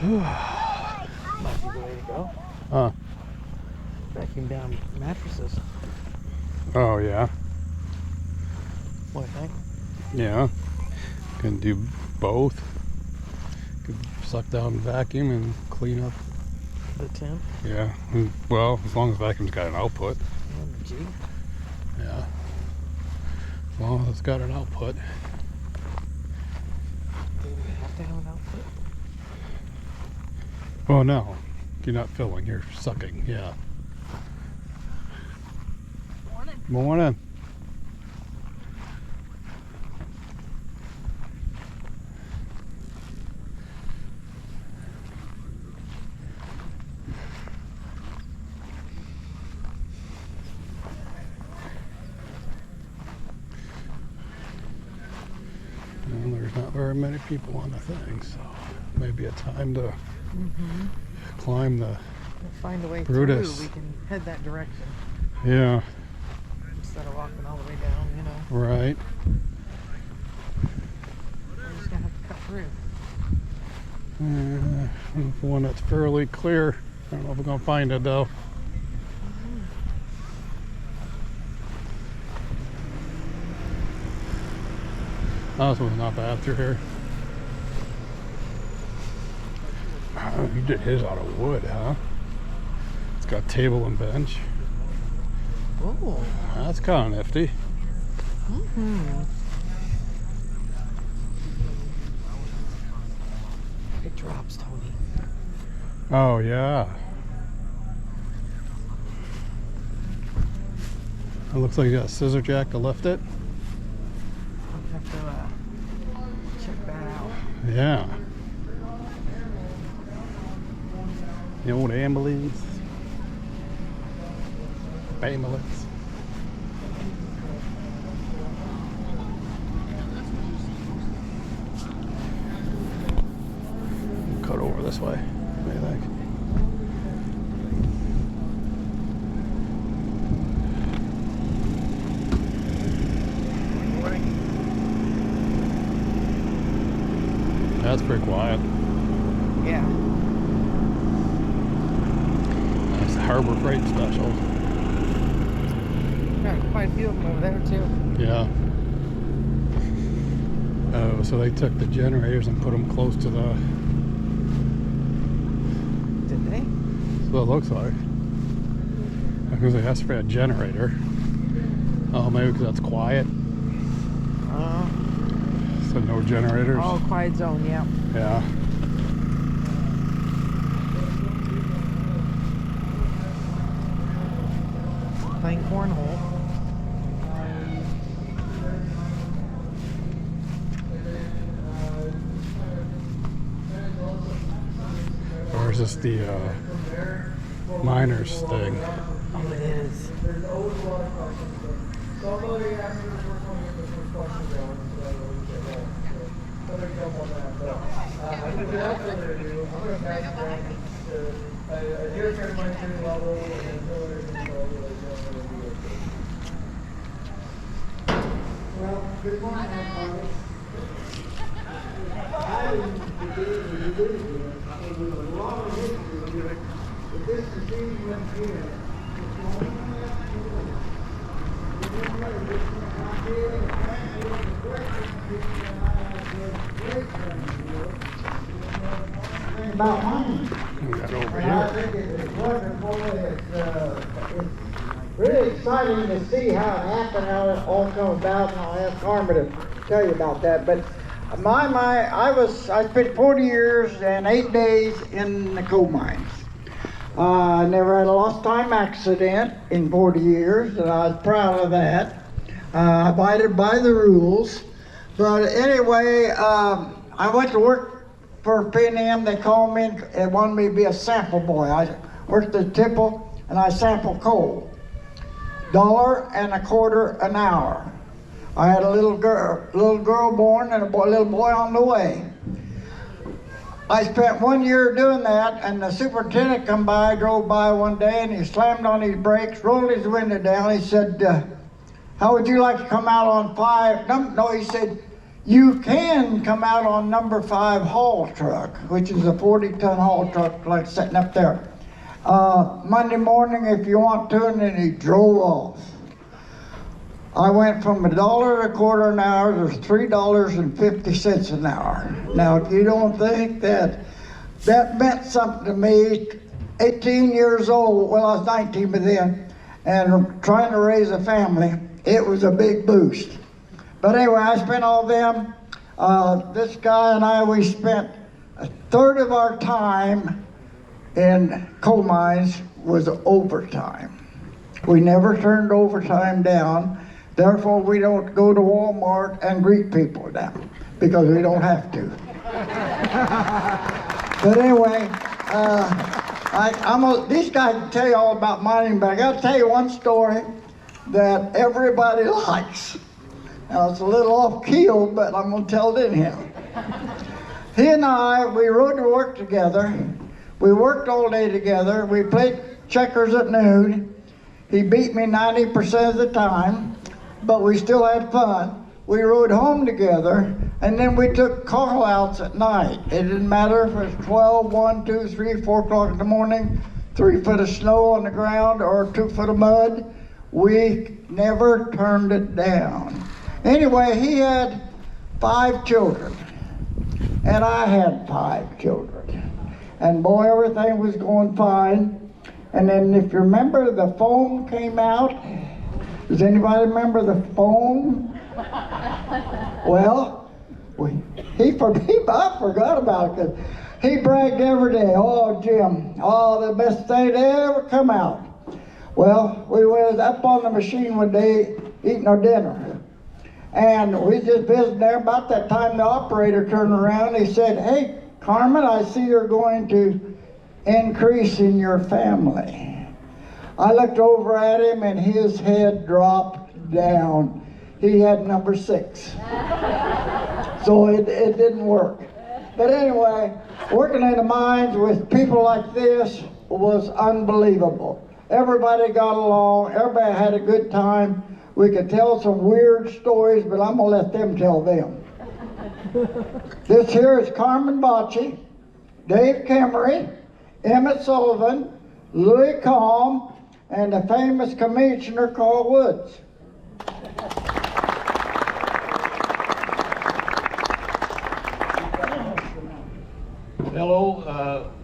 Might be the way to go. Vacuum down mattresses. Oh, yeah. What do you think? Yeah. Can do both. Could suck down vacuum and clean up. The temp? Yeah. Well, as long as vacuum's got an output. Gee. Yeah. As long as it's got an output. Do we have to have an output? Oh, no. You're not filling, you're sucking. Yeah. Morning. Morning. Well, there's not very many people on the thing, so maybe a time to climb the We'll find a way Brutus. through. We can head that direction Yeah, instead of walking all the way down, you know. right. We're just gonna have to cut through. One that's fairly clear. I don't know if we're gonna find it though. Oh, this one's not bad through here. Oh, you did his out of wood, huh? It's got table and bench. Oh. That's kind of nifty. It drops, Tony. Oh, yeah. It looks like you got a scissor jack to lift it. I'll have to check that out. Yeah. The old ambulance. Ambulance. Cut over this way. What do you think? That's pretty quiet. Yeah. That's the Harbor Freight Special. Got quite a few of them over there too. Yeah. Oh, so they took the generators and put them close to the. Did they? That's what it looks like. Because they asked for a generator. Oh, maybe because that's quiet. So no generators. Oh, quiet zone, yeah. Yeah. Playing cornhole. Or is this the miners thing? Oh, it is. Well, good morning, everybody. I didn't begin to do this. It was a lot of history here. But this decision here, about money. Got over I here. think it's wonderful. It's really exciting to see how it happened, how it all come about, and I'll ask Karma to tell you about that. But I spent 40 years and 8 days in the coal mines. I never had a lost time accident in 40 years, and I was proud of that. I abided by the rules. But anyway, I went to work for P&M. They called me and wanted me to be a sample boy. I worked at Tipple and I sampled coal. $1.25 an hour. I had a little girl born and a little boy on the way. I spent 1 year doing that, and the superintendent come by, drove by one day, and he slammed on his brakes, rolled his window down. He said, how would you like to come out on 5? No, he said, You can come out on number 5 haul truck, which is a 40-ton haul truck like sitting up there. Monday morning if you want to, and then he drove off. I went from $1.25 an hour to $3.50 an hour. Now, if you don't think that meant something to me, 18 years old, well, I was 19 by then, and trying to raise a family, it was a big boost. But anyway, I spent all them. This guy and I, we spent a third of our time in coal mines was overtime. We never turned overtime down. Therefore, we don't go to Walmart and greet people now because we don't have to. But anyway, these guys can tell you all about mining, but I got to tell you one story that everybody likes. Now, it's a little off-keel, but I'm going to tell it anyhow. He and I, we rode to work together. We worked all day together. We played checkers at noon. He beat me 90% of the time, but we still had fun. We rode home together, and then we took call-outs at night. It didn't matter if it was 12, 1, 2, 3, 4 o'clock in the morning, 3 foot of snow on the ground, or 2 foot of mud. We never turned it down. Anyway, he had 5 children, and I had 5 children. And boy, everything was going fine. And then if you remember, the phone came out. Does anybody remember the phone? Well, I forgot about it. He bragged every day, "Oh, Jim, the best thing to ever come out." Well, we was up on the machine one day eating our dinner. And we just visited there. About that time, the operator turned around and he said, "Hey, Carmen, I see you're going to increase in your family." I looked over at him and his head dropped down. He had number 6. So it didn't work. But anyway, working in the mines with people like this was unbelievable. Everybody got along, everybody had a good time. We could tell some weird stories, but I'm gonna let them tell them. This here is Carmen Bocce, Dave Kemery, Emmett Sullivan, Louis Combe, and a famous commissioner called Woods. Hello,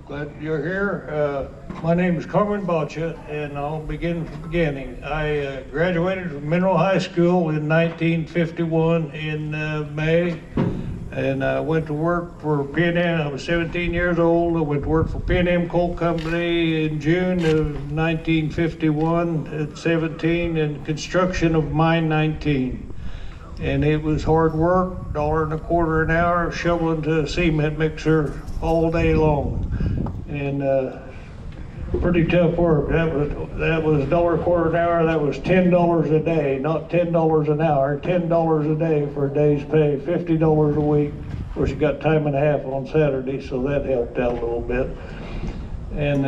glad you're here. My name is Carmen Bocce, and I'll begin from the beginning. I graduated from Mineral High School in 1951 in May, and I went to work for P&M. I was 17 years old. I went to work for P&M Coal Company in June of 1951 at 17, in construction of Mine 19. And it was hard work, $1.25 an hour, shoveling to a cement mixer all day long. And pretty tough work. That was $1.25 an hour. That was $10 a day, not $10 an hour, $10 a day for a day's pay, $50 a week. Of course, you got time and a half on Saturday, so that helped out a little bit. And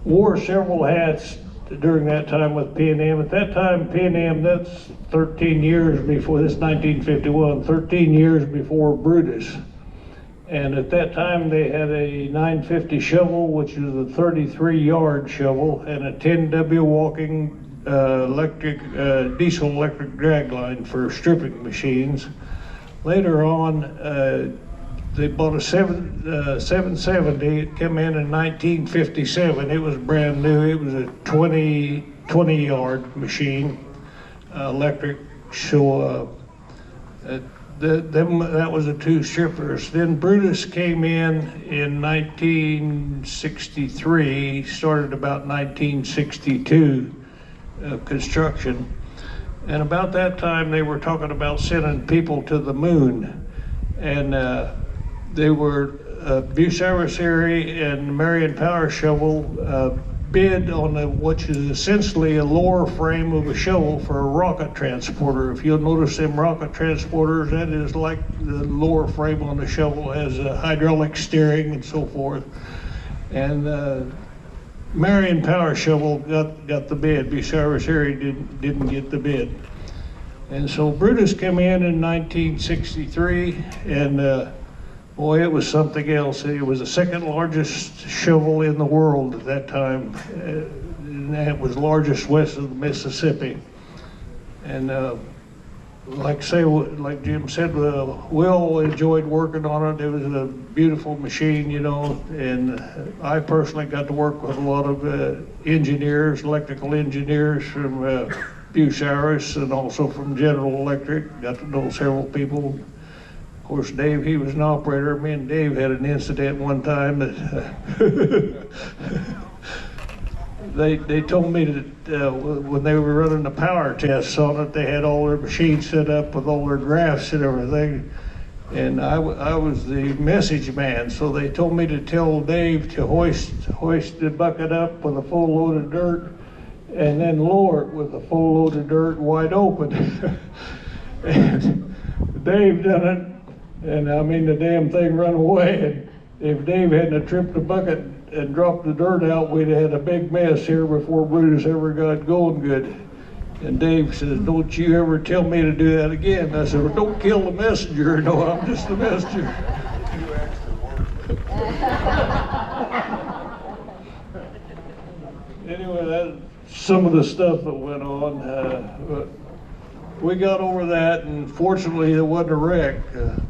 wore several hats during that time with P&M. At that time, P&M, that's 13 years before, this 1951, 13 years before Brutus. And at that time, they had a 950 shovel, which is a 33-yard shovel, and a 10W walking diesel electric drag line for stripping machines. Later on, they bought a 770. It came in 1957. It was brand new. It was a 20-yard machine, electric. So that was the 2 strippers. Then Brutus came in 1963. Started about 1962 construction. And about that time, they were talking about sending people to the moon. And they were Bucyrus-Erie and Marion Power Shovel bid on which is essentially a lower frame of a shovel for a rocket transporter. If you'll notice them rocket transporters, that is like the lower frame on the shovel, has hydraulic steering and so forth. And Marion Power Shovel got the bid. Bucyrus-Erie didn't get the bid. And so Brutus came in 1963, and boy, it was something else. It was the second largest shovel in the world at that time, and it was largest west of the Mississippi. And like Jim said, Will enjoyed working on it. It was a beautiful machine, you know, and I personally got to work with a lot of engineers, electrical engineers from Bucyrus and also from General Electric. Got to know several people. Of course, Dave, he was an operator. Me and Dave had an incident one time that they told me that when they were running the power tests on it, they had all their machines set up with all their graphs and everything. And I was the message man, so they told me to tell Dave to hoist the bucket up with a full load of dirt and then lower it with a full load of dirt wide open. And Dave done it, and I mean the damn thing run away. And if Dave hadn't tripped the bucket and dropped the dirt out, we'd have had a big mess here before Brutus ever got going good. And Dave says, "Don't you ever tell me to do that again." I said, "Well, don't kill the messenger. No, I'm just the messenger." Anyway, that's some of the stuff that went on. But we got over that, and fortunately there wasn't a wreck.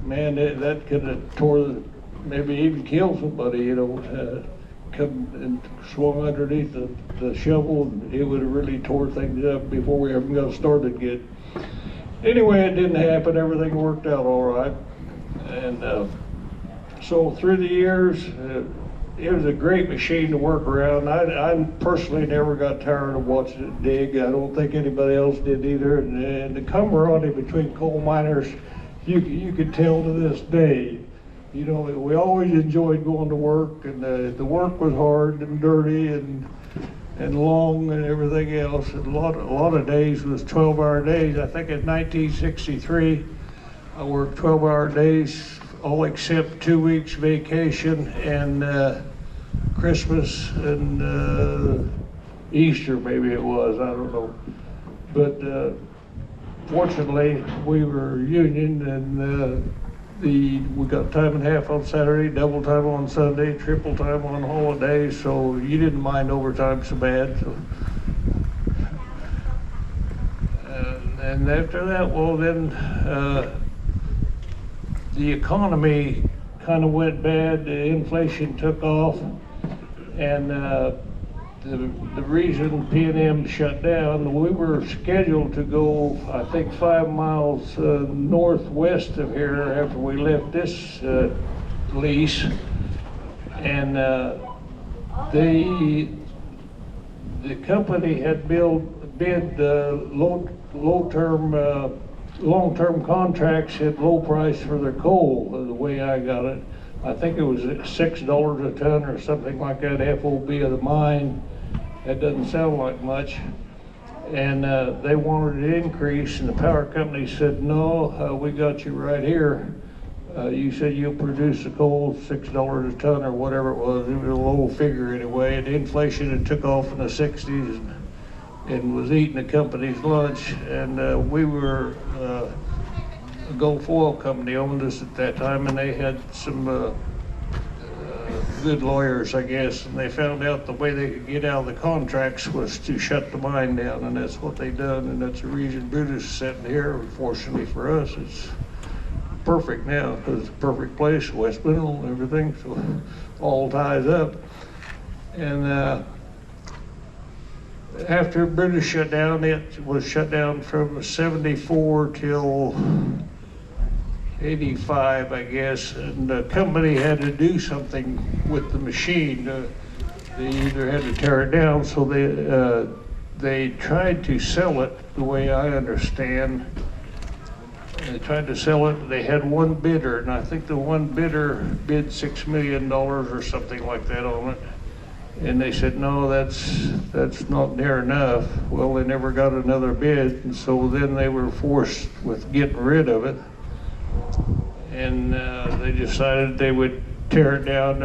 Man, that could have tore, maybe even killed somebody, you know. Come and swung underneath the shovel, and it would have really tore things up before we ever got started good. Anyway, it didn't happen. Everything worked out all right. And so through the years, it was a great machine to work around. I personally never got tired of watching it dig. I don't think anybody else did either. And the camaraderie between coal miners, you could tell to this day. You know, we always enjoyed going to work, and the work was hard and dirty and long and everything else. And a lot of days was 12-hour days. I think in 1963, I worked 12-hour days, all except 2 weeks vacation and Christmas and Easter, maybe it was, I don't know. But fortunately, we were union, and we got time and a half on Saturday, double time on Sunday, triple time on holidays, so you didn't mind overtime so bad. So. And after that, well then, the economy kind of went bad, the inflation took off, and the reason P&M shut down, we were scheduled to go, I think, 5 miles northwest of here after we left this lease, and the company had bid long-term contracts at low price for their coal, the way I got it. I think it was $6 a ton or something like that, FOB of the mine. That doesn't sound like much. And they wanted an increase, and the power company said, "No, we got you right here. You said you'll produce the coal $6 a ton," or whatever it was. It was a low figure anyway. And inflation had took off in the 60s and was eating the company's lunch. And we were, a Gulf Oil company owned us at that time, and they had some good lawyers, I guess, and they found out the way they could get out of the contracts was to shut the mine down, and that's what they done, and that's the reason Brutus is sitting here. Fortunately for us, it's perfect now, because it's a perfect place, West Mineral and everything, so all ties up. And after Brutus shut down, it was shut down from 74 till 85, I guess, and the company had to do something with the machine. They either had to tear it down, so they tried to sell it, the way I understand. They tried to sell it. They had one bidder, and I think the one bidder bid $6 million or something like that on it. And they said, "No, that's not near enough." Well, they never got another bid, and so then they were forced with getting rid of it. And they decided they would tear it down,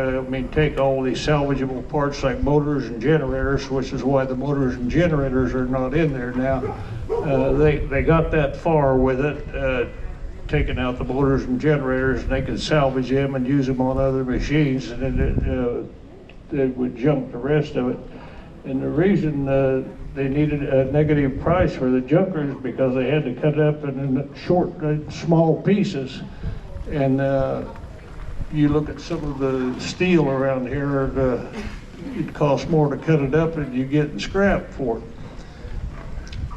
take all these salvageable parts like motors and generators, which is why the motors and generators are not in there now. They got that far with it, taking out the motors and generators, and they could salvage them and use them on other machines, and then they would junk the rest of it. And the reason they needed a negative price for the junkers because they had to cut it up in short, small pieces. And you look at some of the steel around here, it costs more to cut it up than you get in scrap for it.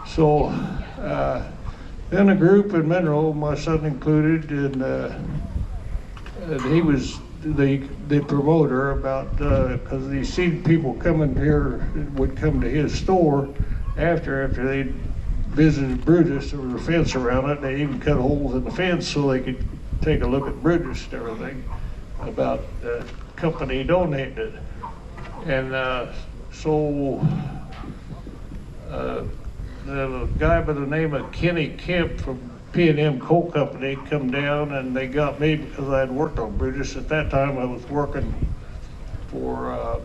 So then a group in Mineral, my son included, and he was the promoter about, because he seen people coming here, would come to his store after they visited Brutus. There was a fence around it. They even cut holes in the fence so they could take a look at Brutus and everything about the company donated. And so the guy by the name of Kenny Kemp from P&M Coal Company come down, and they got me because I had worked on Brutus. At that time I was working for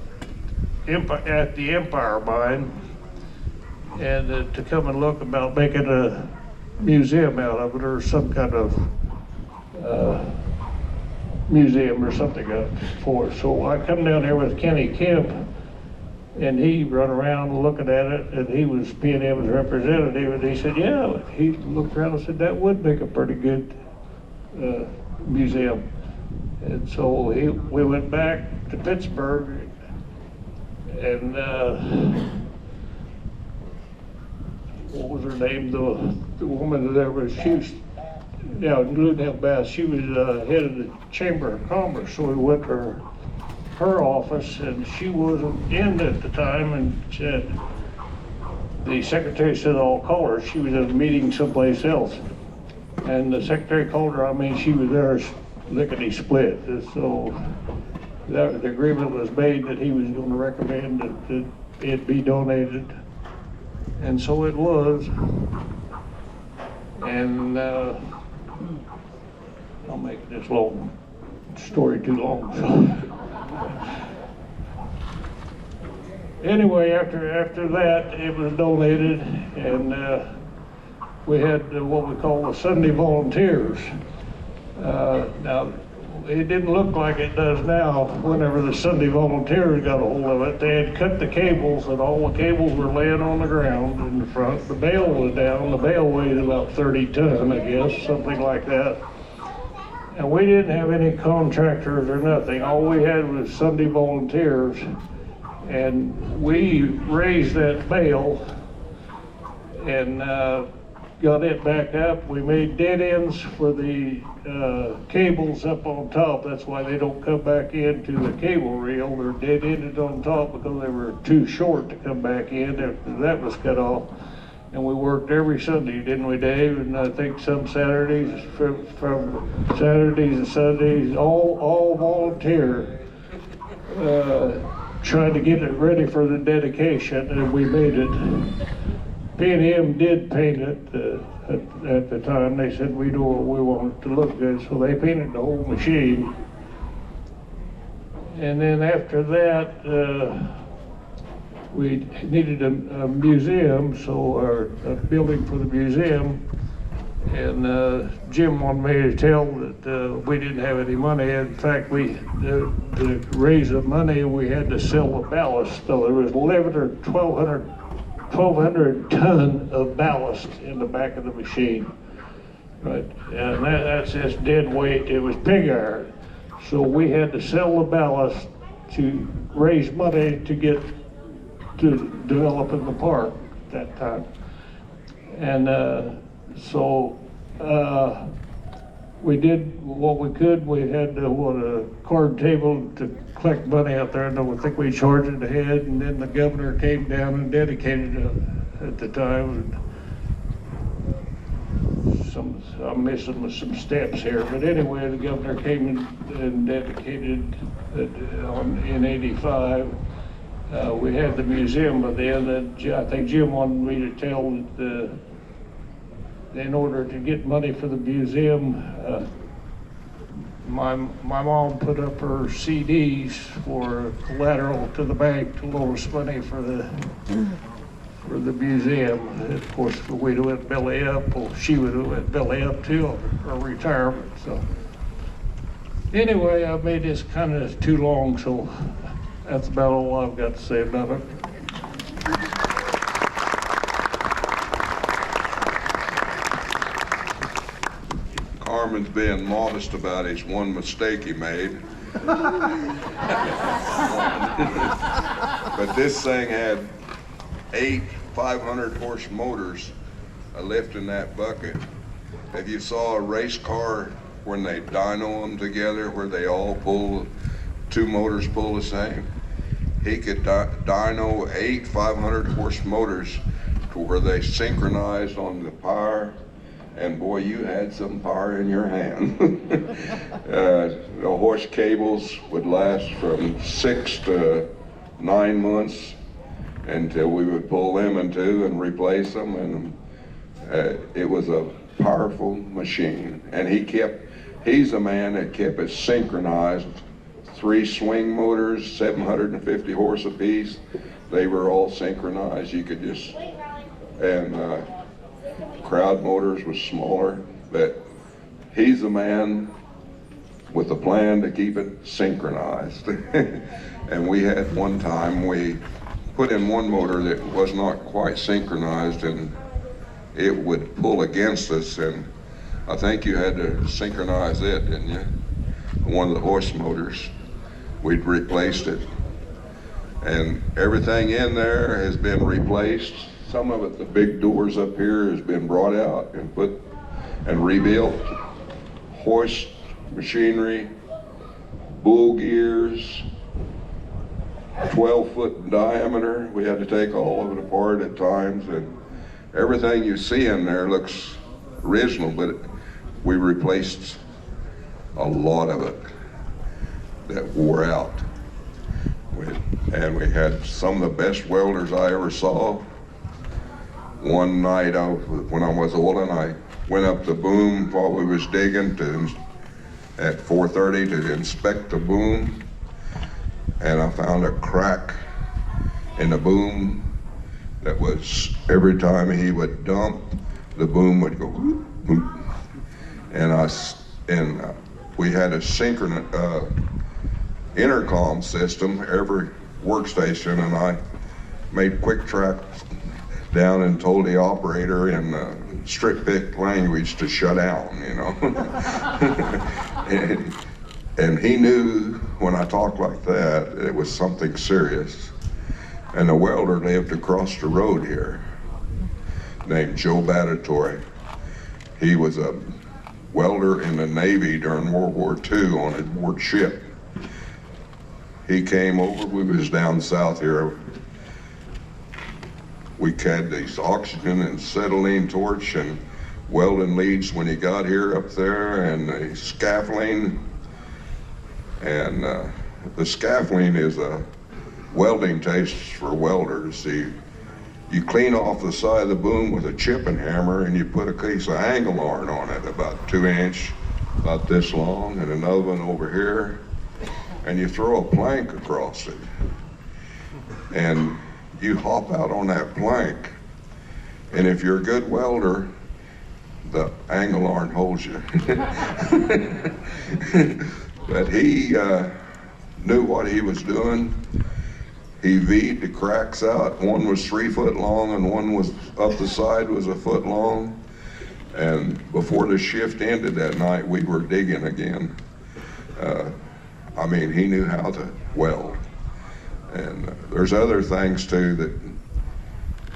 at the Empire Mine, and to come and look about making a museum out of it, or some kind of museum or something for it. So I come down here with Kenny Kemp, and he run around looking at it, and he was P&M's representative, and he said, yeah, he looked around and said, that would make a pretty good museum. And so we went back to Pittsburgh, and what was her name? The woman that was, she was, Lunel Bass, she was head of the Chamber of Commerce, so we went to her office, and she wasn't in at the time, and said, the secretary said, I'll call her. She was at a meeting someplace else, and the secretary called her. She was there lickety split. And so the agreement was made that he was going to recommend that it be donated, and so it was. And I'll make this long story too long. So. Anyway, after that, it was donated, and we had what we call the Sunday Volunteers. Now, it didn't look like it does now. Whenever the Sunday Volunteers got a hold of it, they had cut the cables, and all the cables were laying on the ground in the front. The bale was down. The bale weighed about 30 ton, I guess, something like that. And we didn't have any contractors or nothing. All we had was Sunday Volunteers. And we raised that bale and got it back up. We made dead ends for the cables up on top. That's why they don't come back into the cable reel. They're dead ended on top because they were too short to come back in after that was cut off. And we worked every Sunday, didn't we, Dave? And I think some Saturdays, from Saturdays and Sundays, all volunteer, trying to get it ready for the dedication, and we made it. P&M did paint it at the time. They said we want it to look good, so they painted the whole machine. And then after that, we needed a museum, or a building for the museum, and Jim wanted me to tell that we didn't have any money. In fact, to raise the money, we had to sell the ballast. So there was 1,200 ton of ballast in the back of the machine, right? And that's just dead weight. It was pig iron. So we had to sell the ballast to raise money to develop in the park at that time. And so we did what we could. We had a card table to collect money out there, and I think we charged it ahead, and then the governor came down and dedicated it at the time. And I'm missing some steps here, but anyway, the governor came and dedicated it in '85. We had the museum by then. I think Jim wanted me to tell that in order to get money for the museum, my mom put up her CDs for collateral to the bank to loan us money for the museum. And of course, we'd went belly up. Well, she would have went belly up too on her retirement. So anyway, I made this kind of too long, so that's about all I've got to say about it. Carmen's being modest about his one mistake he made. But this thing had 8 500-horse motors lifting that bucket. If you saw a race car when they dyno them together, where they all pull, 2 motors pull the same, he could dyno 8 500-horse motors to where they synchronized on the power. And boy, you had some power in your hand. The horse cables would last from 6 to 9 months until we would pull them in two and replace them. And it was a powerful machine. And he's a man that kept it synchronized. 3 swing motors, 750 horse apiece. They were all synchronized. You could just, and crowd motors was smaller, but he's a man with a plan to keep it synchronized. And we had one time, we put in one motor that was not quite synchronized, and it would pull against us, and I think you had to synchronize it, didn't you? One of the horse motors. We'd replaced it, and everything in there has been replaced. Some of it, the big doors up here, has been brought out and put and rebuilt. Horse machinery, bull gears, 12-foot in diameter. We had to take all of it apart at times, and everything you see in there looks original, but we replaced a lot of it that wore out. And we had some of the best welders I ever saw. One night when I was old, and I went up the boom while we was digging at 4:30 to inspect the boom, and I found a crack in the boom that was, every time he would dump, the boom would go whoop, whoop. And we had a synchronous intercom system every workstation, and I made quick track down and told the operator in strict pick language to shut down, you know. and he knew when I talked like that, it was something serious. And the welder lived across the road here, named Joe Battatory. He was a welder in the Navy during World War II on a board ship. He came over, we was down south here. We had these oxygen and acetylene torch and welding leads when he got here up there, and the scaffolding. And the scaffolding is a welding taste for welders. You clean off the side of the boom with a chipping hammer, and you put a piece of angle iron on it, about 2 inch, about this long, and another one over here, and you throw a plank across it. And you hop out on that plank, and if you're a good welder, the angle iron holds you. But he knew what he was doing. He V'd the cracks out. One was 3 foot long, and one was up the side was a foot long. And before the shift ended that night, we were digging again. I mean, he knew how to weld. And there's other things too, that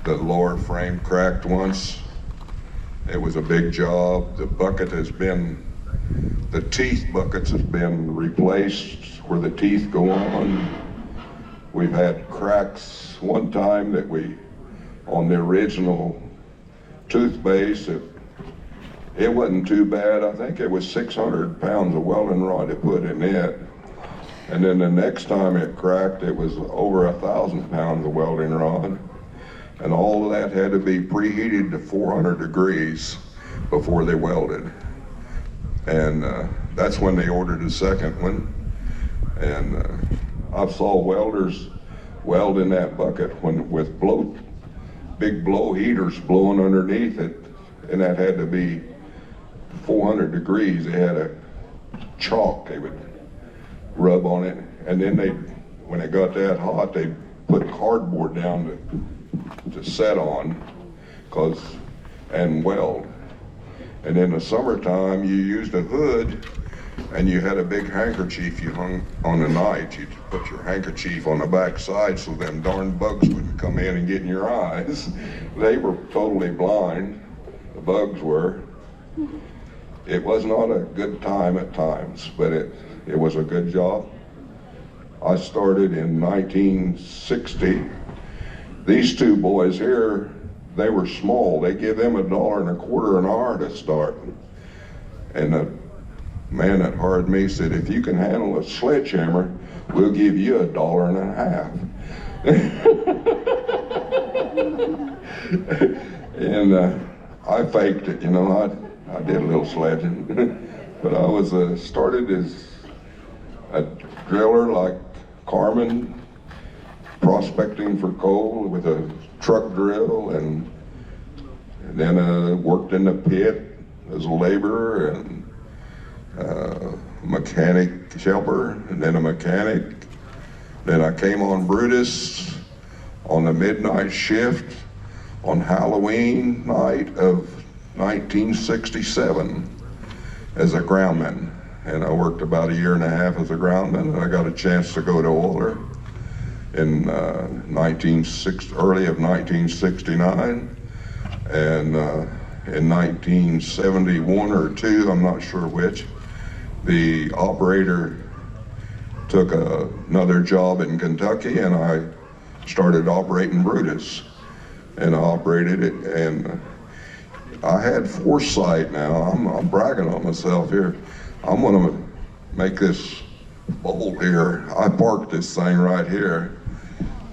the lower frame cracked once. It was a big job. The bucket has been, the teeth buckets have been replaced where the teeth go on. We've had cracks one time that on the original tooth base, it wasn't too bad. I think it was 600 pounds of welding rod to put in it. And then the next time it cracked, it was over 1,000 pounds of welding rod. And all of that had to be preheated to 400 degrees before they welded. And that's when they ordered a second one. And I saw welders weld in that bucket with big blow heaters blowing underneath it, and that had to be 400 degrees. They had a chalk they would rub on it, and then when it got that hot, they put cardboard down to set on, and weld. And in the summertime, you used a hood, and you had a big handkerchief you hung on the night. You'd put your handkerchief on the back side so them darn bugs wouldn't come in and get in your eyes. They were totally blind, the bugs were. It was not a good time at times, but it was a good job. I started in 1960. These two boys here, they were small. They give them $1.25 an hour to start. And the man that hired me said, if you can handle a sledgehammer, we'll give you $1.50. And I faked it, you know, I did a little sledging. But I was started as a driller like Carmen, prospecting for coal with a truck drill, and then worked in the pit as a laborer and mechanic helper, and then a mechanic. Then I came on Brutus on the midnight shift on Halloween night of 1967 as a groundman. And I worked about 1.5 years as a groundman, and I got a chance to go to Oiler in early of 1969. And in 1971 or 2, I'm not sure which, the operator took another job in Kentucky, and I started operating Brutus. And I operated it, and I had foresight now. I'm bragging on myself here. I'm gonna make this bowl here. I parked this thing right here,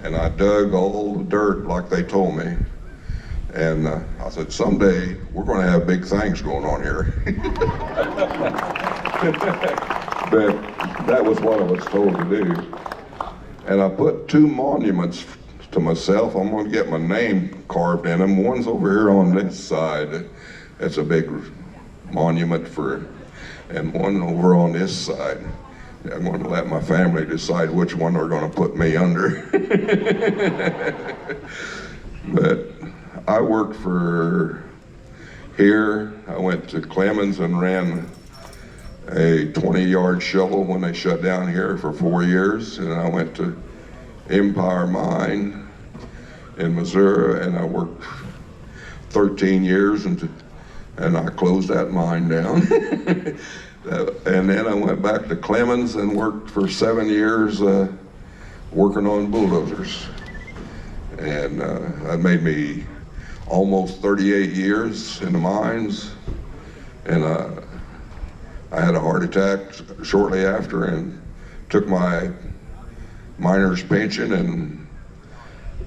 and I dug all the dirt like they told me. And I said, someday we're gonna have big things going on here. But that was what I was told to do. And I put 2 monuments to myself. I'm gonna get my name carved in them. One's over here on this side. That's a big monument and one over on this side. I'm going to let my family decide which one they're going to put me under. But I worked for here. I went to Clemens and ran a 20-yard shovel when they shut down here for 4 years. And I went to Empire Mine in Missouri, and I worked 13 years and I closed that mine down. And then I went back to Clemens and worked for 7 years working on bulldozers. And that made me almost 38 years in the mines. And I had a heart attack shortly after and took my miner's pension and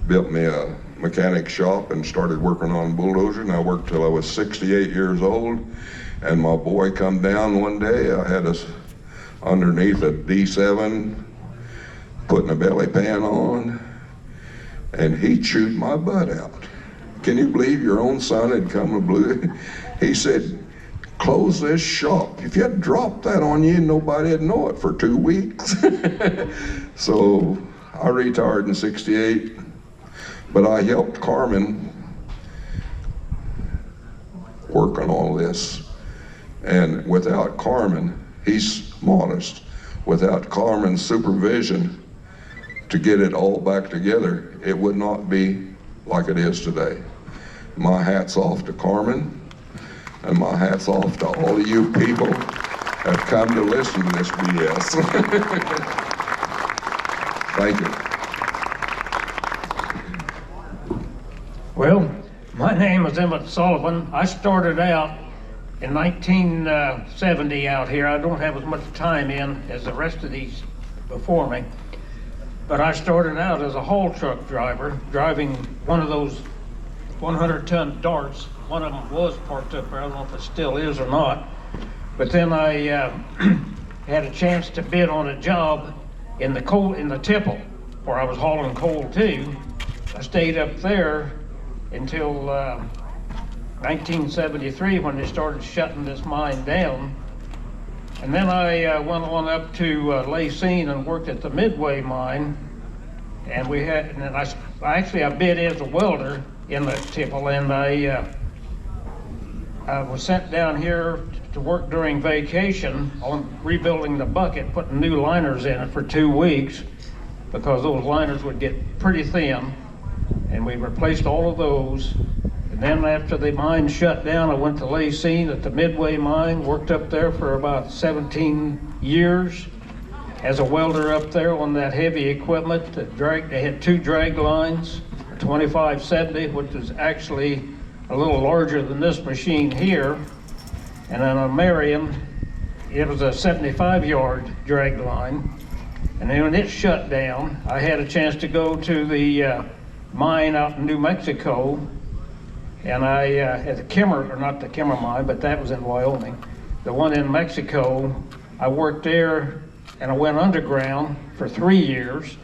built me a mechanic shop and started working on bulldozers. And I worked till I was 68 years old. And my boy come down one day. I had us underneath a D7, putting a belly pan on, and he chewed my butt out. Can you believe your own son had come and blew it? He said, close this shop. If you had dropped that on you, nobody'd know it for 2 weeks. So I retired in 68, but I helped Carmen work on all this. And without Carmen, he's modest, without Carmen's supervision to get it all back together, it would not be like it is today. My hat's off to Carmen, and my hat's off to all of you people that have come to listen to this BS. Thank you. Well, my name is Emmett Sullivan. I started out in 1970 out here. I don't have as much time in as the rest of these before me, but I started out as a haul truck driver, driving one of those 100-ton darts. One of them was parked up there. I don't know if it still is or not. But then I had a chance to bid on a job in the tipple, where I was hauling coal too. I stayed up there until 1973 when they started shutting this mine down. And then I went on up to Lacine and worked at the Midway mine. And I bid as a welder in the tipple, and I was sent down here to work during vacation on rebuilding the bucket, putting new liners in it for 2 weeks, because those liners would get pretty thin, and we replaced all of those. And then after the mine shut down, I went to Lacine at the Midway mine, worked up there for about 17 years as a welder up there on that heavy equipment. They had 2 drag lines, a 2570, which is actually a little larger than this machine here, and then a Marion, it was a 75-yard drag line. And then when it shut down, I had a chance to go to the mine out in New Mexico, and I at not the Kimmer mine, but that was in Wyoming. The one in Mexico, I worked there, and I went underground for 3 years.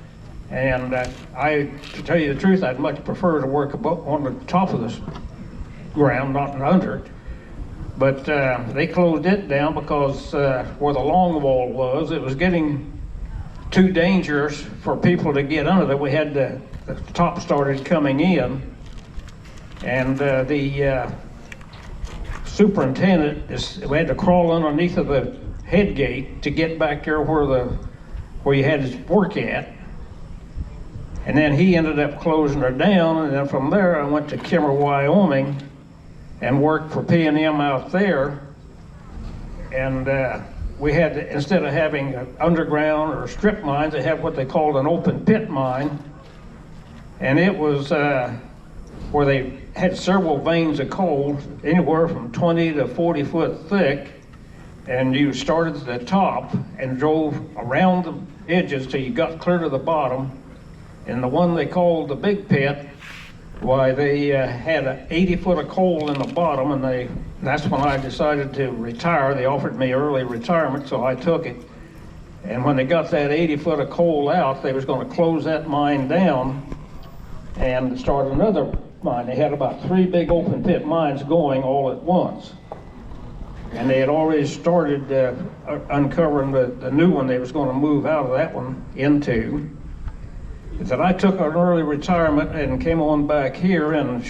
And to tell you the truth, I'd much prefer to work on the top of this ground, not under it. But they closed it down because where the long wall was, it was getting too dangerous for people to get under there. We had the top started coming in, and the superintendent we had to crawl underneath of the head gate to get back there where he had his work at. And then he ended up closing her down, and then from there I went to Kimmer, Wyoming, and worked for P&M out there. And we had, instead of having underground or strip mines, they had what they called an open pit mine. And it was where they had several veins of coal, anywhere from 20 to 40 foot thick. And you started at the top and drove around the edges till you got clear to the bottom. And the one they called the big pit, why, they had 80 foot of coal in the bottom, and that's when I decided to retire. They offered me early retirement, so I took it. And when they got that 80 foot of coal out, they was going to close that mine down and start another mine. They had about 3 big open pit mines going all at once. And they had already started uncovering the new one they was going to move out of that one into. That I took an early retirement and came on back here, and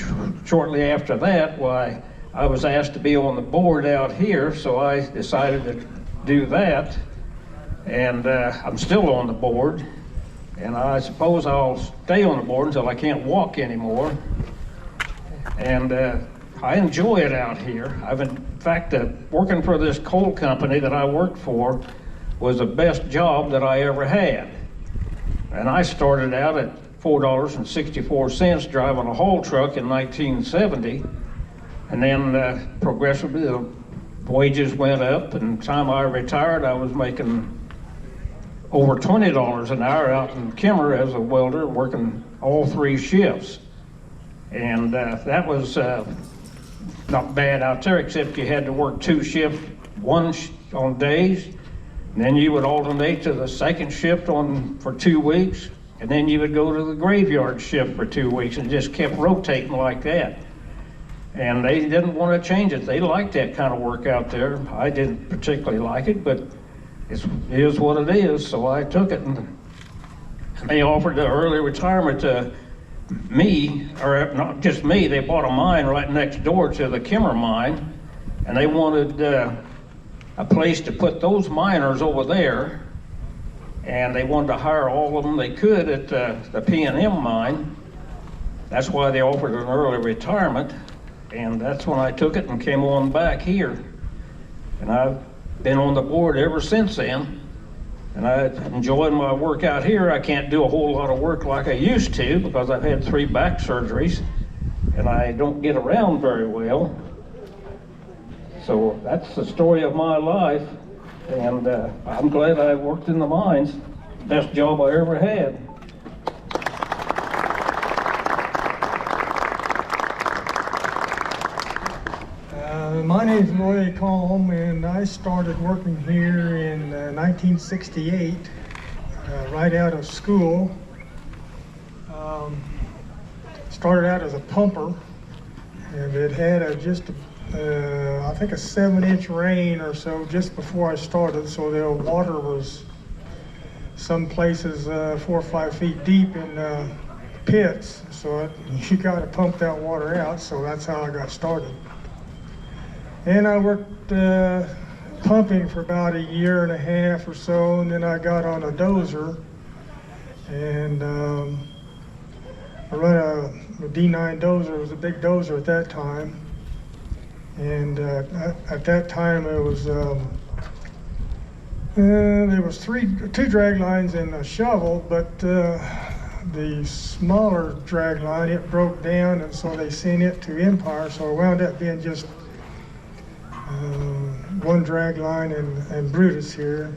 shortly after that, why, I was asked to be on the board out here, so I decided to do that. And I'm still on the board, and I suppose I'll stay on the board until I can't walk anymore. And I enjoy it out here. In fact, working for this coal company that I worked for was the best job that I ever had. And I started out at $4.64 driving a haul truck in 1970. And then progressively the wages went up, and the time I retired, I was making over $20 an hour out in Kimmer as a welder, working all 3 shifts. And that was not bad out there, except you had to work 2 shifts, one on days, and then you would alternate to the second shift for 2 weeks, and then you would go to the graveyard shift for 2 weeks, and just kept rotating like that. And they didn't want to change it. They liked that kind of work out there. I didn't particularly like it, but it is what it is, so I took it. And they offered the early retirement to me, or not just me, they bought a mine right next door to the Kimmer mine, and they wanted a place to put those miners over there, and they wanted to hire all of them they could at the P&M mine. That's why they offered an early retirement, and that's when I took it and came on back here. And I've been on the board ever since then, and I'm enjoying my work out here. I can't do a whole lot of work like I used to because I've had 3 back surgeries, and I don't get around very well. So that's the story of my life, and I'm glad I worked in the mines. Best job I ever had. My name name's Roy Colm, and I started working here in 1968, right out of school. Started out as a pumper, and it had I think a 7-inch rain or so just before I started, so the water was some places 4 or 5 feet deep in pits, so you got to pump that water out, so that's how I got started. And I worked pumping for about 1.5 years or so, and then I got on a dozer, and I run a D9 dozer. It was a big dozer at that time, and at that time it was there was 2 drag lines and a shovel, but the smaller drag line, it broke down, and so they sent it to Empire, so it wound up being just 1 drag line and Brutus here.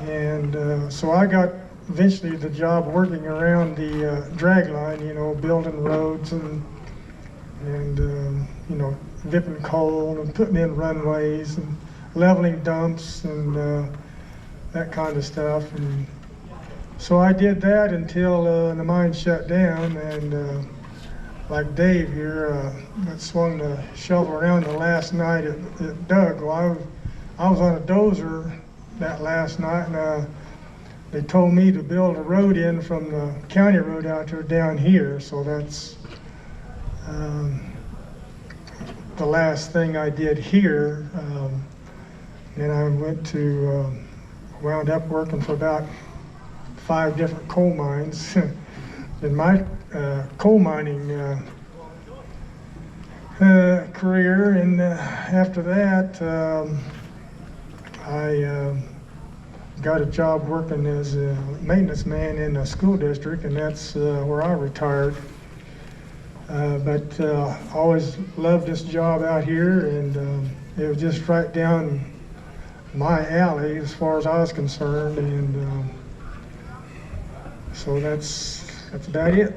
And so I got eventually the job working around the drag line, you know, building roads and you know, dipping coal and putting in runways and leveling dumps and that kind of stuff. And so I did that until the mine shut down, and like Dave here, I swung the shovel around the last night it dug. Well, I was on a dozer that last night, and they told me to build a road in from the county road out there down here, so that's the last thing I did here. Then I went to, wound up working for about 5 different coal mines. In my coal mining career, and after that I got a job working as a maintenance man in a school district, and that's where I retired. But I always loved this job out here, and it was just right down my alley as far as I was concerned, and so that's about it.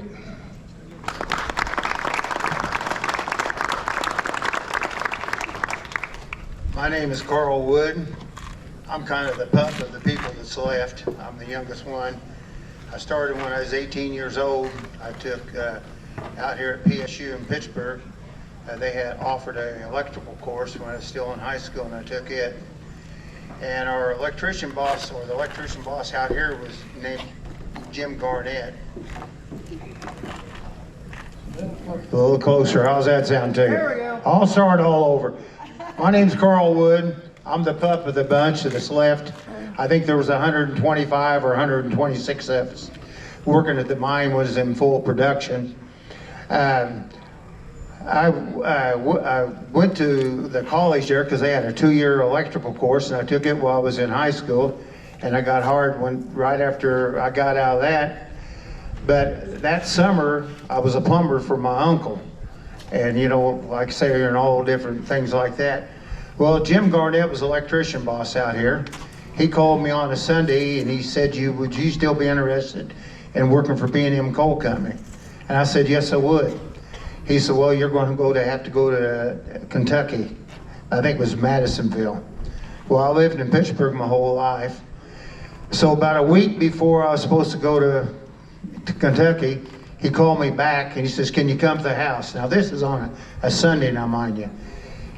My name is Carl Wood. I'm kind of the pup of the people that's left. I'm the youngest one. I started when I was 18 years old. I took out here at PSU in Pittsburgh. They had offered an electrical course when I was still in high school, and I took it. And our electrician boss, or the electrician boss out here, was named Jim Garnett. A little closer. How's that sound to you? There we go. I'll start all over. My name's Carl Wood. I'm the pup of the bunch that's left. I think there was 125 or 126 of us working at the mine was in full production. I went to the college there because they had a 2-year electrical course, and I took it while I was in high school, and I got hard right after I got out of that. But that summer, I was a plumber for my uncle. And you know, like I say, and all different things like that. Well, Jim Garnett was electrician boss out here. He called me on a Sunday and he said, would you still be interested in working for B&M Coal Company? And I said, yes, I would. He said, well, you're going to have to go to Kentucky. I think it was Madisonville. Well, I lived in Pittsburgh my whole life. So about a week before I was supposed to go to Kentucky, he called me back and he says, can you come to the house? Now this is on a Sunday now, mind you.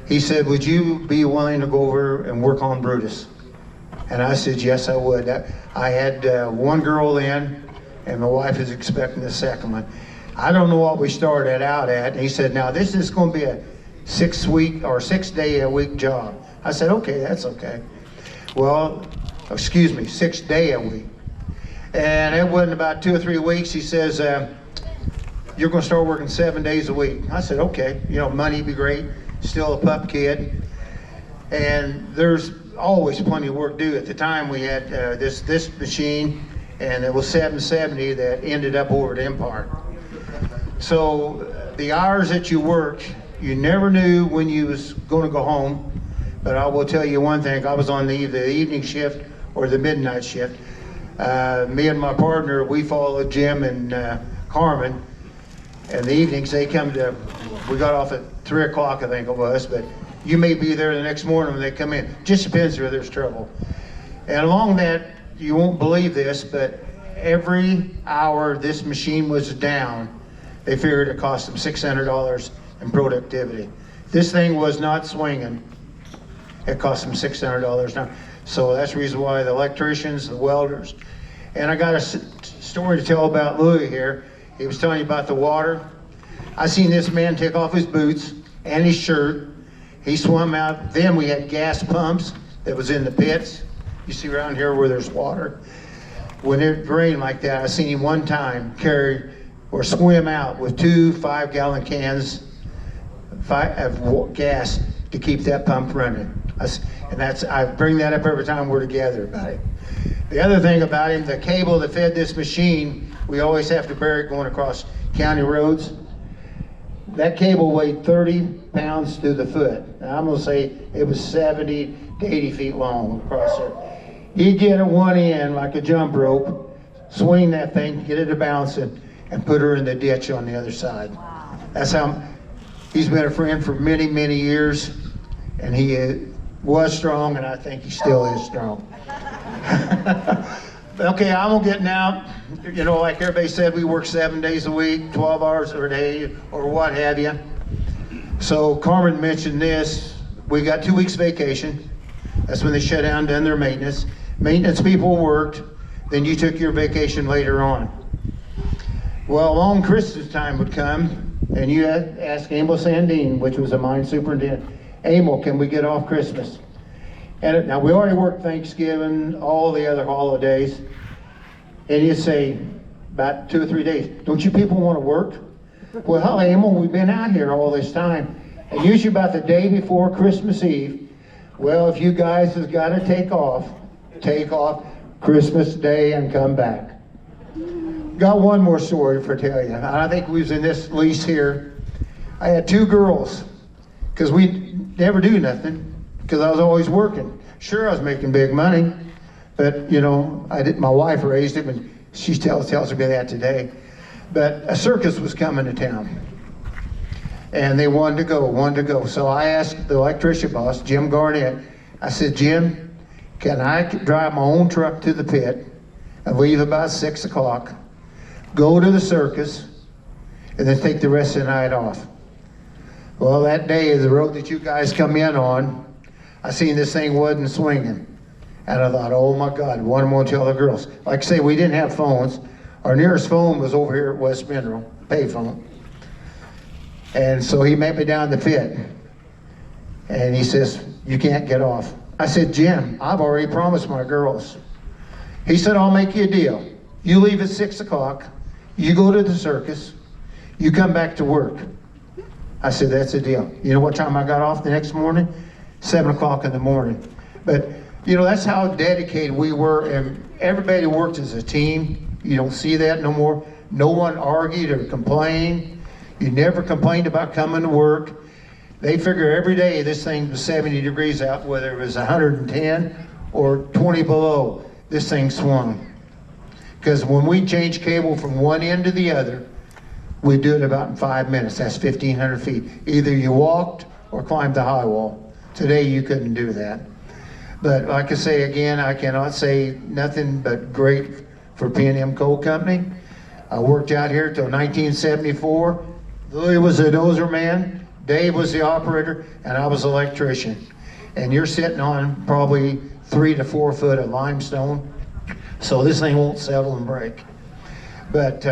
He said, would you be willing to go over and work on Brutus? And I said, yes, I would. I had 1 girl in, and my wife is expecting the second one. I don't know what we started out at. And he said, now this is going to be a 6-day-a-week job. I said, okay, that's okay. Well, 6-day-a-week. And it wasn't about 2 or 3 weeks. He says, you're going to start working 7 days a week. I said, okay, you know, money'd be great. Still a pup kid. And there's always plenty of work to do. At the time we had this machine, and it was 770 that ended up over at Empire. So the hours that you worked, you never knew when you was going to go home. But I will tell you one thing, I was on the evening shift or the midnight shift. Me and my partner, we followed Jim and Carmen. And the evenings they come to, we got off at 3 o'clock I think it was, but You may be there the next morning when they come in. Just depends where there's trouble. And along that, you won't believe this, but every hour this machine was down, they figured it cost them $600 in productivity. This thing was not swinging. It cost them $600 now. So that's the reason why the electricians, the welders, and I got a story to tell about Louis here. He was telling you about the water. I seen this man take off his boots and his shirt. He swam out. Then we had gas pumps that was in the pits. You see around here where there's water. When it rained like that, I seen him one time carry or swim out with 2 5-gallon cans of gas to keep that pump running. I bring that up every time we're together about it. The other thing about him, the cable that fed this machine, we always have to bury it going across county roads. That cable weighed 30 pounds to the foot. Now, I'm gonna say it was 70 to 80 feet long across there. He'd get at one end like a jump rope, swing that thing, get it to bouncing, and put her in the ditch on the other side. Wow. That's how he's been a friend for many, many years, and he was strong, and I think he still is strong. Okay, I'm getting out. You know, like everybody said, we work 7 days a week, 12 hours a day, or what have you. So Carmen mentioned this. We got 2 weeks vacation. That's when they shut down, done their maintenance. Maintenance people worked. Then you took your vacation later on. Well, along Christmas time would come, and you had asked Emil Sandine, which was a mine superintendent, Emil, can we get off Christmas? And now we already worked Thanksgiving, all the other holidays, and you say about 2 or 3 days, don't you people want to work? Well, Emil, we've been out here all this time, and usually about the day before Christmas Eve, well, if you guys has got to take off Christmas Day and come back. Got one more story for tell you. I think we was in this lease here. I had 2 girls, because we never do nothing, because I was always working. Sure, I was making big money, but you know, my wife raised him, and she tells me that today. But a circus was coming to town, and they wanted to go. So I asked the electrician boss, Jim Garnett, I said, Jim, can I drive my own truck to the pit and leave about 6 o'clock, go to the circus, and then take the rest of the night off? Well, that day, the road that you guys come in on, I seen this thing wasn't swinging. And I thought, oh my God, what am I gonna tell the girls? Like I say, we didn't have phones. Our nearest phone was over here at West Mineral, payphone. And so he met me down the pit. And he says, you can't get off. I said, Jim, I've already promised my girls. He said, I'll make you a deal. You leave at 6 o'clock, you go to the circus, you come back to work. I said, that's a deal. You know what time I got off the next morning? 7 o'clock in the morning. But, you know, that's how dedicated we were, and everybody worked as a team. You don't see that no more. No one argued or complained. You never complained about coming to work. They figure every day this thing was 70 degrees out, whether it was 110 or 20 below, this thing swung. Because when we change cable from one end to the other, we do it about in 5 minutes. That's 1,500 feet. Either you walked or climbed the high wall. Today you couldn't do that. But like I say again, I cannot say nothing but great for P&M Coal Company. I worked out here till 1974. Louis was a dozer man, Dave was the operator, and I was the electrician. And you're sitting on probably 3 to 4 foot of limestone, so this thing won't settle and break. But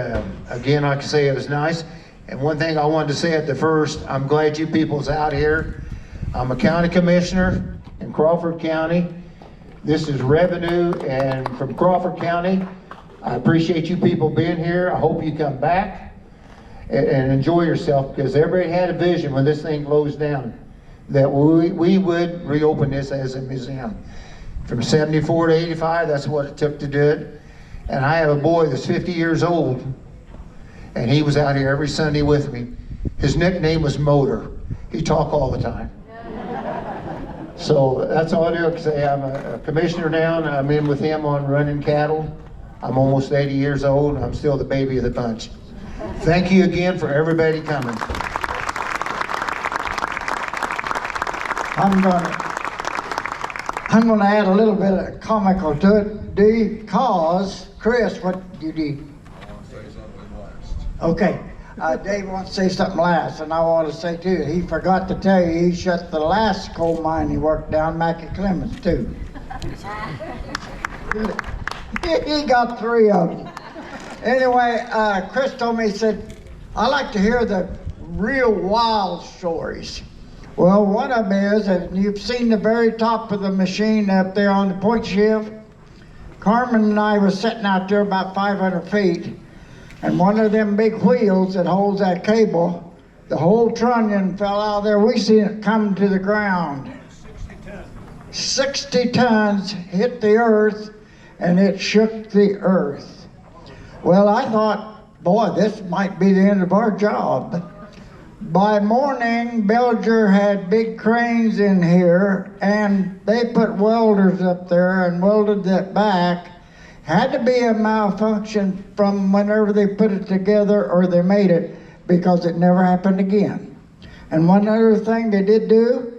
again, like I say, it was nice. And one thing I wanted to say at the first, I'm glad you people's out here. I'm a county commissioner in Crawford County. This is revenue, and from Crawford County, I appreciate you people being here. I hope you come back and enjoy yourself, because everybody had a vision when this thing closed down that we would reopen this as a museum. From 74 to 85, that's what it took to do it. And I have a boy that's 50 years old, and he was out here every Sunday with me. His nickname was Motor. He talked all the time. So that's all I do. Say I'm a commissioner now, and I'm in with him on running cattle. I'm almost 80 years old, and I'm still the baby of the bunch. Thank you again for everybody coming. I'm gonna add a little bit of comical to it because, Chris, what you do? I want to say something last. Okay, Dave wants to say something last, and I want to say too, he forgot to tell you he shut the last coal mine he worked down, Mackie Clemens, too. He got 3 of them. Anyway, Chris told me, he said, I like to hear the real wild stories. Well, one of them is, and you've seen the very top of the machine up there on the point shift. Carmen and I was sitting out there about 500 feet, and one of them big wheels that holds that cable, the whole trunnion fell out of there. We seen it come to the ground. 60 tons hit the earth, and it shook the earth. Well, I thought, boy, this might be the end of our job. By morning, Belger had big cranes in here, and they put welders up there and welded that back. Had to be a malfunction from whenever they put it together or they made it, because it never happened again. And one other thing they did do,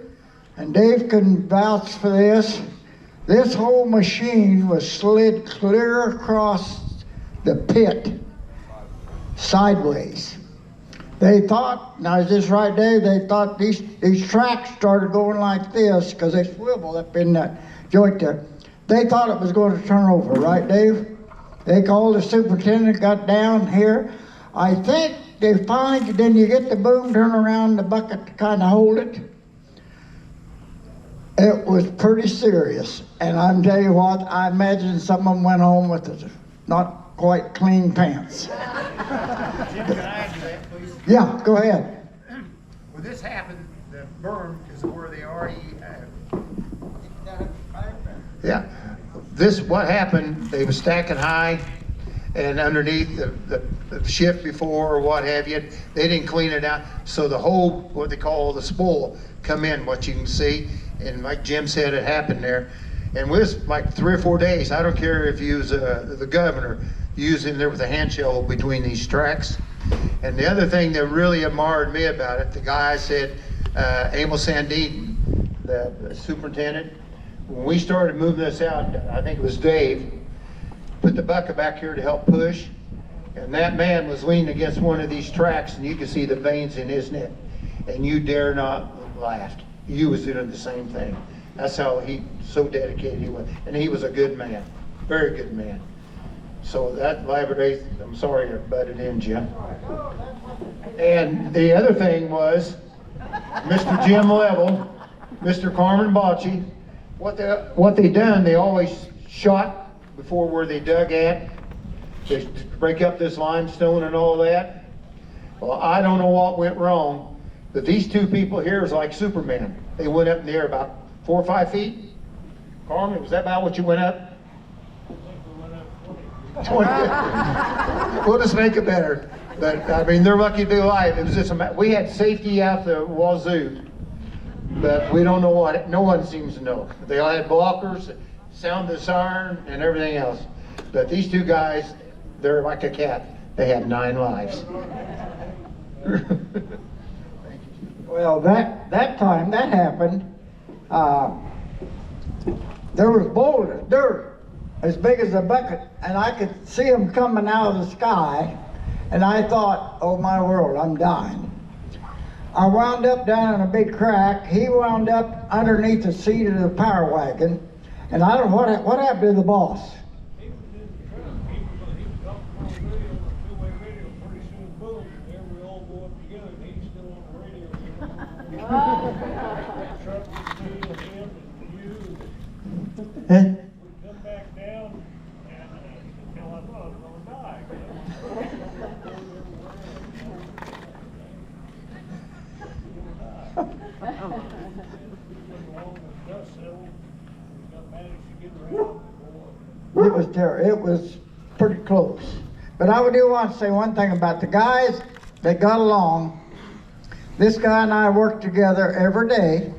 and Dave can vouch for this whole machine was slid clear across the pit, sideways. They thought, now is this right, Dave? They thought these tracks started going like this because they swivel up in that joint there. They thought it was going to turn over, right, Dave? They called the superintendent, got down here. I think they finally, then you get the boom, turn around the bucket to kind of hold it. It was pretty serious. And I'm telling you what, I imagine some of them went home with not quite clean pants. Jim, can I add to that, please? Yeah, go ahead. When this happened, the berm is where they already. Yeah, what happened? They were stacking high, and underneath the shift before or what have you, they didn't clean it out. So the whole, what they call the spoil, come in. What you can see, and like Jim said, it happened there. And it was like 3 or 4 days. I don't care if you use the governor. Using there with a hand shovel between these tracks. And the other thing that really admired me about it, the guy said, Amos Sandine, the superintendent, when we started moving this out, I think it was Dave, put the bucket back here to help push, and that man was leaning against one of these tracks, and you could see the veins in his neck, and you dare not laugh. You was doing the same thing. That's how so dedicated he was, and he was a good man, very good man. So that laboratory, I'm sorry I butted in, Jim. And the other thing was, Mr. Jim Level, Mr. Carmen Bocci, what they done, they always shot before where they dug at. They break up this limestone and all that. Well, I don't know what went wrong, but these two people here is like Superman. They went up in the air about 4 or 5 feet. Carmen, was that about what you went up? 20. We'll just make it better. But I mean, they're lucky to be alive. It was just we had safety out the wazoo, but we don't know what. No one seems to know. They all had blockers, sound the siren, and everything else. But these two guys, they're like a cat. They have 9 lives. Well, that time that happened, there was boulders, dirt, as big as a bucket, and I could see them coming out of the sky, and I thought, oh my world, I'm dying. I wound up down in a big crack. He wound up underneath the seat of the power wagon, and I don't know what happened to the boss. He was in the truck. He was up on the radio, two-way radio. Pretty soon, boom, there we all go up together, and he's still on the radio. That truck was still him and you. Huh? We come back down, and I thought I was gonna die. It was terrible. It was pretty close. But I do want to say one thing about the guys that got along. This guy and I worked together every day.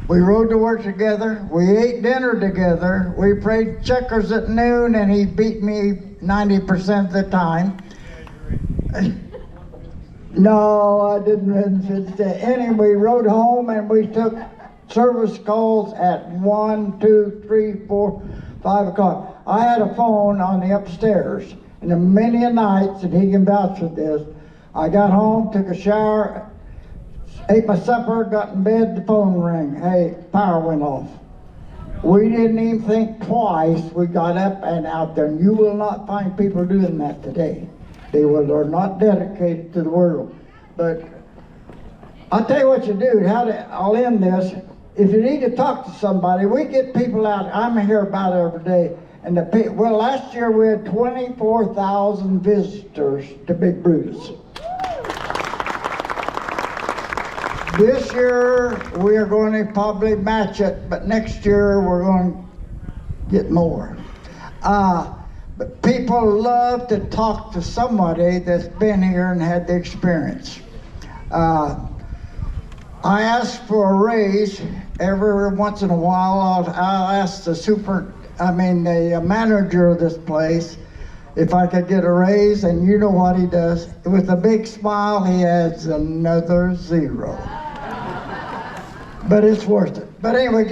We rode to work together. We ate dinner together. We played checkers at noon, and he beat me 90% of the time. No, I didn't. Anyway, we rode home, and we took service calls at 1, 2, 3, 4, 5 o'clock. I had a phone on the upstairs, and many a nights, and he can vouch for this, I got home, took a shower, ate my supper, got in bed, the phone rang. Hey, power went off. We didn't even think twice. We got up and out there, and you will not find people doing that today. They're not dedicated to the world. But I'll tell you what you do. I'll end this. If you need to talk to somebody, we get people out. I'm here about it every day. And last year we had 24,000 visitors to Big Brutus. This year we are going to probably match it, but next year we're going to get more. But people love to talk to somebody that's been here and had the experience. I ask for a raise every once in a while. I'll ask the manager of this place if I could get a raise, and you know what he does. With a big smile, he adds another 0. But it's worth it. But anyway,